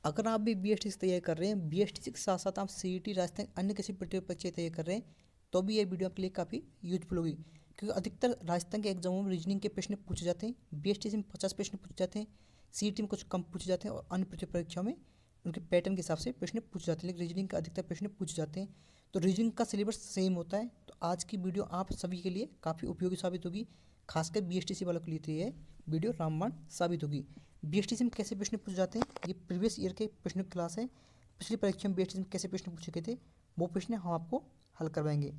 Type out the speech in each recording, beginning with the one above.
अगर आप भी बीएसटी से तैयारी कर रहे हैं, बीएसटी के साथ साथ आप सीईटी, राजस्थान अन्य किसी प्रतियोगी परीक्षा की तैयारी कर रहे हैं, तो भी ये वीडियो आपके लिए काफ़ी यूजफुल होगी। क्योंकि अधिकतर राजस्थान के एग्जामों में रीजनिंग के प्रश्न पूछे जाते हैं, बीएसटी में 50 प्रश्न पूछे जाते हैं, सीईटी में कुछ कम पूछे जाते हैं और अन्य प्रतियोगी परीक्षाओं में उनके पैटर्न के हिसाब से प्रश्न पूछे जाते हैं, लेकिन रीजनिंग का अधिकतर प्रश्न पूछे जाते हैं। तो रीजनिंग का सिलेबस सेम होता है। तो आज की वीडियो आप सभी के लिए काफ़ी उपयोगी साबित होगी, खासकर बीएसटीसी वालों के लिए तो ये वीडियो रामबाण साबित होगी। बीएसटीसी में कैसे प्रश्न पूछे जाते हैं, ये प्रीवियस ईयर के प्रश्न की क्लास है। पिछली परीक्षा में बीएसटीसी में कैसे प्रश्न पूछे गए थे, वो प्रश्न हम आपको हल करवाएंगे।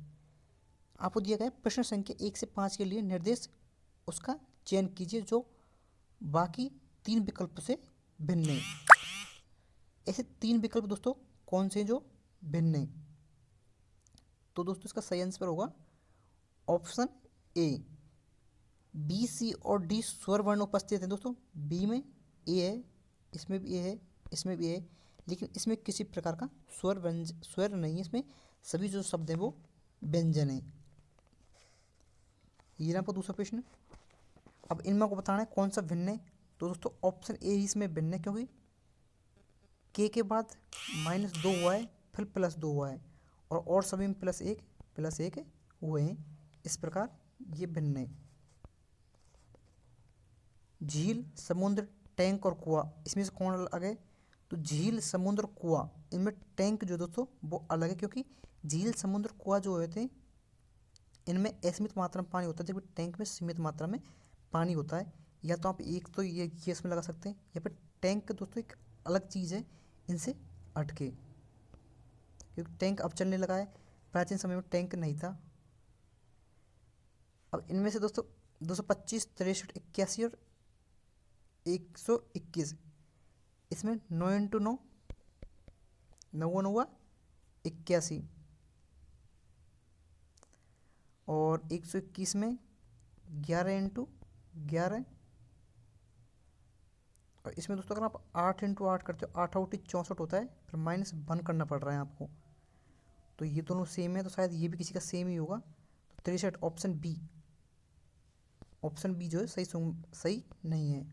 आपको दिया गया प्रश्न संख्या 1 से 5 के लिए निर्देश, उसका चयन कीजिए जो बाकी 3 विकल्प से भिन्न है। ऐसे 3 विकल्प दोस्तों कौन से जो भिन्न है? तो दोस्तों इसका सही आंसर होगा ऑप्शन ए। बी, सी और डी स्वर वर्ण उपस्थित है दोस्तों। बी में ए है, इसमें भी ए है, इसमें भी ए है, लेकिन इसमें किसी प्रकार का स्वर नहीं है। इसमें सभी जो शब्द हैं वो व्यंजन है। ये ना पर दूसरा प्रश्न। अब इनमें को बताना है कौन सा भिन्न है। तो दोस्तों ऑप्शन ए इसमें भिन्न है, क्योंकि के बाद -2 हुआ है, फिर +2 हुआ है, और सभी में +1 हुए हैं। इस प्रकार ये भिन्न है। झील, समुद्र, टैंक और कुआं, इसमें से कौन अलग है? तो झील, समुद्र, कुआं, इनमें टैंक जो दोस्तों वो अलग है, क्योंकि झील, समुद्र, कुआं जो होते हैं इनमें असीमित मात्रा में पानी होता है, जबकि टैंक में सीमित मात्रा में पानी होता है। या तो आप एक तो ये इसमें लगा सकते हैं, या फिर टैंक दोस्तों एक अलग चीज़ है इनसे हटके, क्योंकि टैंक अब चलने लगा है, प्राचीन समय में टैंक नहीं था। अब इनमें से दोस्तों 225, 63, 81 और 121, इसमें 9 × 9 9 81, और 121 में 11 × 11, और इसमें दोस्तों अगर आप 8 × 8 करते हो, 8 × 8 = 64 होता है, फिर -1 करना पड़ रहा है आपको। तो ये दोनों सेम है, तो शायद ये भी किसी का सेम ही होगा। तो 63, ऑप्शन बी जो है सही नहीं है।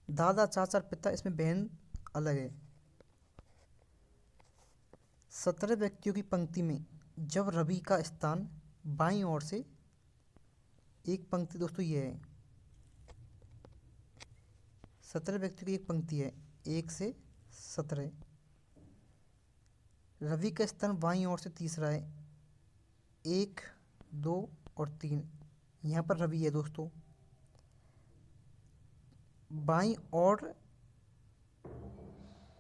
दादा, चाचा, पिता, इसमें बहन अलग है। 17 व्यक्तियों की पंक्ति में जब रवि का स्थान बाईं ओर से, एक पंक्ति दोस्तों ये है, 17 व्यक्तियों की एक पंक्ति है 1 से 17, रवि का स्थान बाईं ओर से तीसरा है 1, 2 और 3, यहाँ पर रवि है दोस्तों। बाईं ओर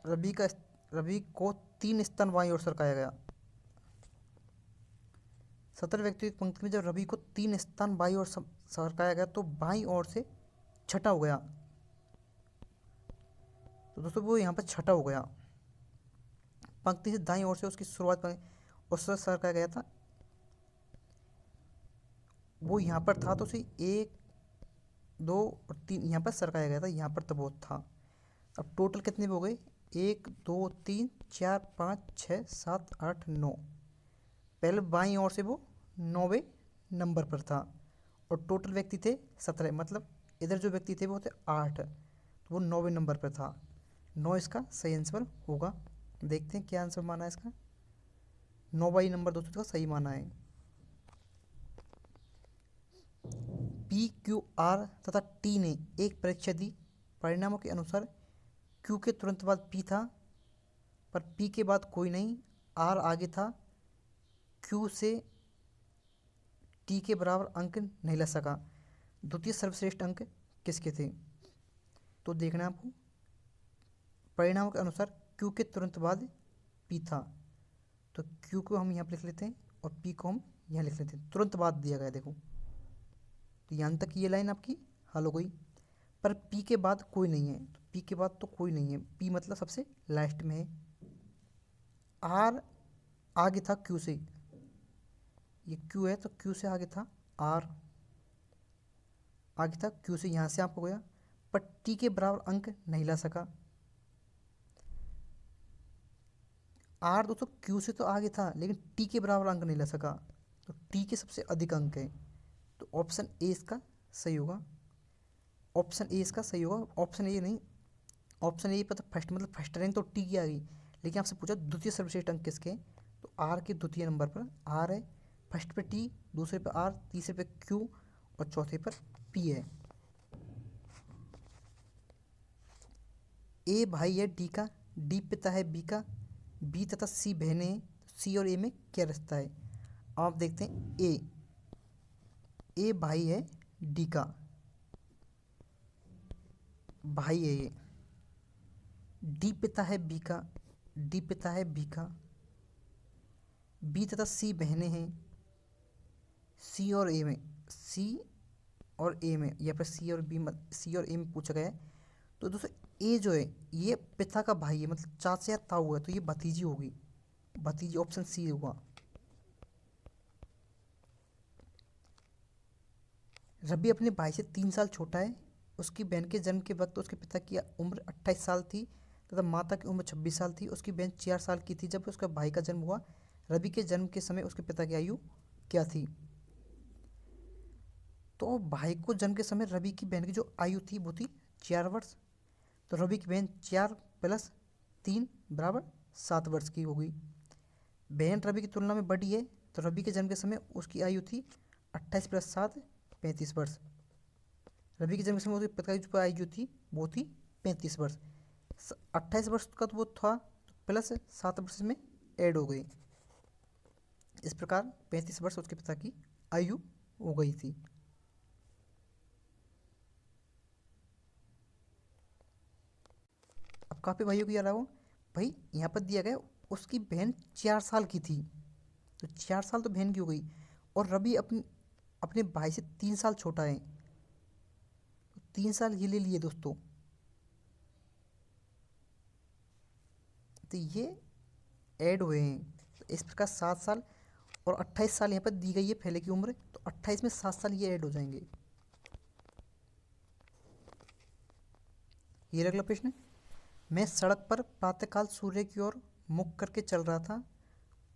रवि को 3 स्थान बाईं ओर सरकाया गया। 17 व्यक्तियों की पंक्ति में जब रवि को 3 स्थान बाईं ओर सरकाया गया, तो बाईं ओर से छठा हो गया। तो दोस्तों वो यहाँ पर छठा हो गया। पंक्ति से दाईं ओर से उसकी शुरुआत उस सरकाया गया था, वो यहाँ पर था, तो उसे 1, 2 और 3 यहाँ पर सरकाया गया था, यहाँ पर तब वो था। अब टोटल कितने हो गए? 1, 2, 3, 4, 5, 6, 7, 8, 9। पहले बाईं ओर से वो 9वें नंबर पर था, और टोटल व्यक्ति थे 17, मतलब इधर जो व्यक्ति थे वो थे 8, तो वो 9वें नंबर पर था। 9 इसका सही आंसर होगा। देखते हैं क्या आंसर माना है इसका। 9वां नंबर दोस्तों का सही माना है। पी, क्यू, आर तथा टी ने एक परीक्षा दी। परिणामों के अनुसार क्यू के तुरंत बाद पी था, पर पी के बाद कोई नहीं, आर आगे था। क्यू से टी के बराबर अंक नहीं ला सका। द्वितीय सर्वश्रेष्ठ अंक किसके थे? तो देखना है आपको। परिणामों के अनुसार क्यू के तुरंत बाद पी था, तो क्यू को हम यहाँ पर लिख लेते हैं और पी को हम यहाँ लिख लेते हैं। तुरंत बाद दिया गया, देखो, तो यहाँ तक ये लाइन आपकी हल हो गई। पर पी के बाद कोई नहीं है, तो पी के बाद तो कोई नहीं है, पी मतलब सबसे लास्ट में है। आर आगे था क्यू से, ये क्यू है तो क्यू से आगे था आर, आगे था क्यू से, यहाँ से आपको गया, पर टी के बराबर अंक नहीं ला सका। आर दोस्तों क्यू से तो आगे था, लेकिन टी के बराबर अंक नहीं ला सका, तो टी के सबसे अधिक अंक है, तो ऑप्शन ए इसका सही होगा। ऑप्शन ए इसका सही होगा, ऑप्शन ए नहीं, ऑप्शन ए पता फर्स्ट मतलब फर्स्ट रैंक तो टी की आ गई, लेकिन आपसे पूछा द्वितीय सर्वश्रेष्ठ अंक किसके हैं, तो आर के द्वितीय नंबर पर आर है, फर्स्ट पे टी, दूसरे पे आर, तीसरे पे क्यू और चौथे पर पी है। ए भाई है डी का, डी पिता है बी का, बी तथा सी बहनें हैं, सी और ए में क्या रिश्ता है। आप देखते हैं ए भाई है डी का, भाई है ये, डी पिता है बी का, डी पिता है बी का, बी तथा सी बहनें हैं, सी और ए में, सी और ए में, या फिर सी और बी सी और ए में पूछा गया है। तो दोस्तों ए जो है ये पिता का भाई है, मतलब चाचा या ताऊ है, तो ये भतीजी होगी, भतीजी, ऑप्शन सी होगा। रवि अपने भाई से 3 साल छोटा है, उसकी बहन के जन्म के वक्त उसके पिता की उम्र 28 साल थी तथा माता की उम्र 26 साल थी। उसकी बहन 4 साल की थी जब उसका भाई का जन्म हुआ। रवि के जन्म के समय उसके पिता की आयु क्या थी। तो भाई को जन्म के समय रवि की बहन की जो आयु थी वो थी 4 वर्ष। तो रवि की बहन 4 + 3 = 7 वर्ष की होगी। बहन रवि की तुलना में बड़ी है, तो रवि के जन्म के समय उसकी आयु थी 28 + 7 = 35 वर्ष। रवि के जन्म के समय उसके पिता की जो आयु थी वो थी 35 वर्ष। 28 वर्ष का तो वो था, प्लस 7 वर्ष में ऐड हो गई, इस प्रकार 35 वर्ष उसके पिता की आयु हो गई थी। अब काफ़ी भाइयों को याद आओ, भाई यहाँ पर दिया गया उसकी बहन 4 साल की थी, तो 4 साल तो बहन की हो गई, और रवि अपने अपने भाई से 3 साल छोटा है, तो 3 साल ये ले लिए दोस्तों, तो ये ऐड हुए हैं। तो इस प्रकार 7 साल और 28 साल यहाँ पर दी गई है पहले की उम्र, तो 28 में 7 साल ये ऐड हो जाएंगे। ये अगला प्रश्न है, मैं सड़क पर प्रातःकाल सूर्य की ओर मुख करके चल रहा था,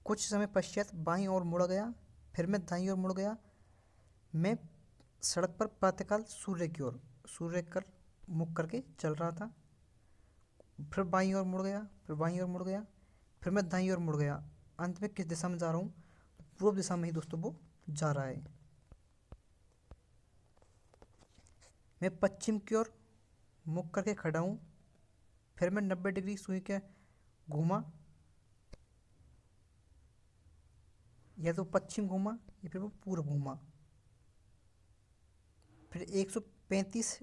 कुछ समय पश्चात बाईं ओर मुड़ गया, फिर मैं दाईं ओर मुड़ गया। मैं सड़क पर प्रातःकाल सूर्य कर मुख करके चल रहा था, फिर बाईं ओर मुड़ गया, फिर बाईं ओर मुड़ गया, फिर मैं दाईं ओर मुड़ गया। अंत में किस दिशा में जा रहा हूँ, तो पूर्व दिशा में ही दोस्तों वो जा रहा है। मैं पश्चिम की ओर मुख करके खड़ा हूँ, फिर मैं 90 डिग्री सुई के घूमा, या तो पश्चिम घूमा या फिर वो पूर्व घूमा, फिर 135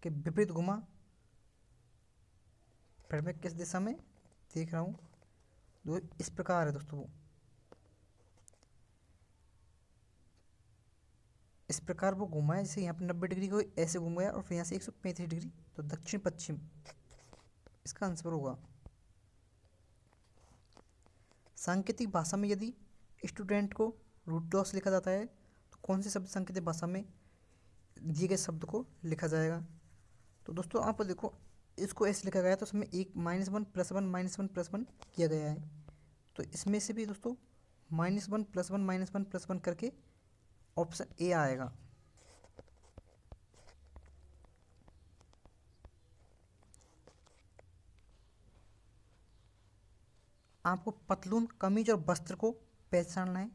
के विपरीत घूमा, फिर मैं किस दिशा में देख रहा हूँ। इस प्रकार है दोस्तों वो, इस प्रकार वो घूमा है, जैसे यहाँ पर 90 डिग्री को ऐसे घूम गया और फिर यहाँ से 135 डिग्री, तो दक्षिण पश्चिम इसका आंसर होगा। सांकेतिक भाषा में यदि स्टूडेंट को रूट लॉस लिखा जाता है, तो कौन से शब्द सांकेतिक भाषा में दिए गए शब्द को लिखा जाएगा। तो दोस्तों आप देखो, इसको ऐसे लिखा गया है, तो उसमें एक -1 + 1 -1 + 1 किया गया है, तो इसमें से भी दोस्तों -1 + 1 -1 + 1 करके ऑप्शन ए आएगा। आपको पतलून, कमीज और वस्त्र को पहचानना है।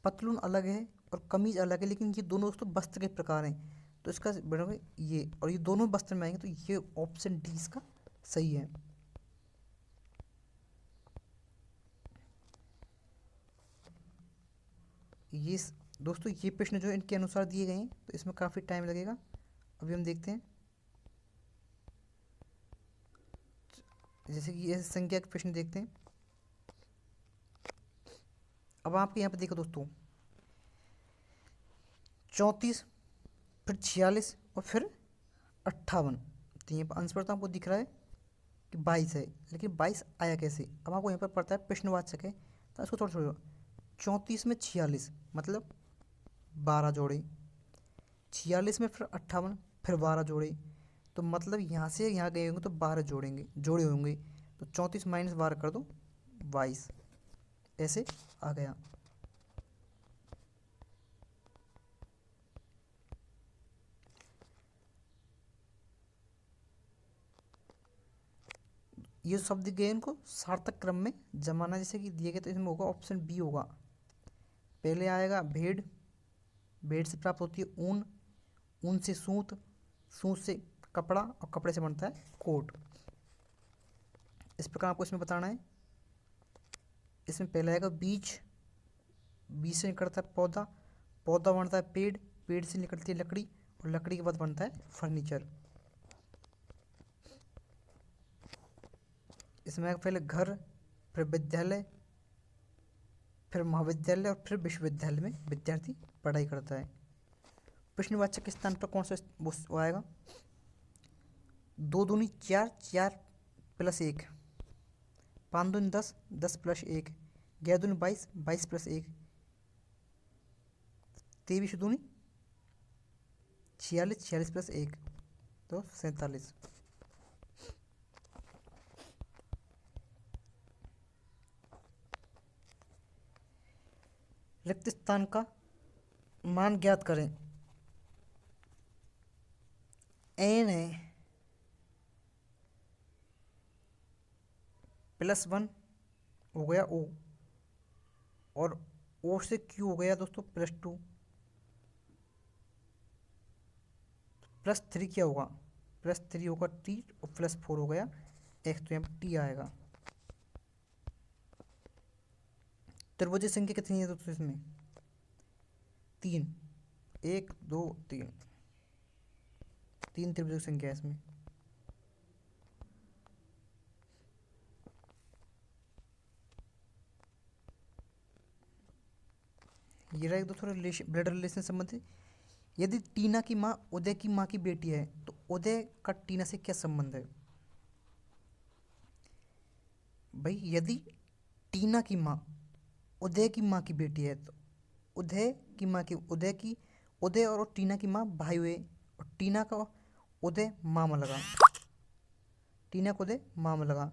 पतलून अलग है और कमीज अलग है, लेकिन ये दोनों दोस्तों वस्त्र के प्रकार हैं, तो इसका बढ़ोगे ये, और ये दोनों वस्त्र में आएंगे, तो ये ऑप्शन डी इसका सही है। ये दोस्तों ये प्रश्न जो इनके अनुसार दिए गए हैं, तो इसमें काफ़ी टाइम लगेगा। अभी हम देखते हैं, जैसे कि ये संख्या के प्रश्न देखते हैं। अब आपके यहाँ पे देखो दोस्तों, 34, फिर 46 और फिर 58, तो यहाँ पर आंसर तो आपको दिख रहा है कि 22 है, लेकिन 22 आया कैसे। अब आपको यहाँ पर पड़ता है प्रश्नवाचक है, तो इसको थोड़ा छोड़ो। 34 में 46 मतलब 12 जोड़े, 46 में फिर 58 फिर 12 जोड़े, तो मतलब यहाँ से यहाँ गए होंगे तो 12 जोड़े होंगे, तो 34 - 12 कर दो 22, ऐसे आ गया। ये शब्द दिए गए इनको सार्थक क्रम में जमाना जैसे कि दिए गए, तो इसमें होगा ऑप्शन बी होगा। पहले आएगा भेड़, भेड़ से प्राप्त होती है ऊन, ऊन से सूत, सूत से कपड़ा और कपड़े से बनता है कोट। इस प्रकार आपको इसमें बताना है। इसमें पहला आएगा बीज, बीज से निकलता है पौधा, पौधा बनता है पेड़, पेड़ से निकलती है लकड़ी और लकड़ी के बाद बनता है फर्नीचर। इसमें आएगा पहले घर, फिर विद्यालय, फिर महाविद्यालय और फिर विश्वविद्यालय में विद्यार्थी पढ़ाई करता है। प्रश्नवाचक के स्थान पर कौन सा वो आएगा? 2 दूनी 4, 4 + 1, 5 दूनी 10, 10 + 1, 11 दूनी 22, 22 + 1, 23 दूनी 46, 46 + 1, तो 47। रिक्त स्थान का मान ज्ञात करें। n है +1 हो गया o, और o से q हो गया दोस्तों +2, +3 क्या होगा? +3 होगा t और +4 हो गया x, तो यहाँ t आएगा। त्रिभुज संख्या कितनी है दोस्तों इसमें? 3, 1 2 3, 3 त्रिभुज संख्या है इसमें। ये रहा एक दोस्तों ब्लड रिलेशन संबंध। यदि टीना की माँ उदय की माँ की बेटी है तो उदय का टीना से क्या संबंध है? भाई यदि टीना की माँ उदय की माँ की बेटी है तो उदय की माँ की उदय और टीना की माँ भाई हुए, और टीना का उदय मामा लगा, टीना को उदय मामा लगा।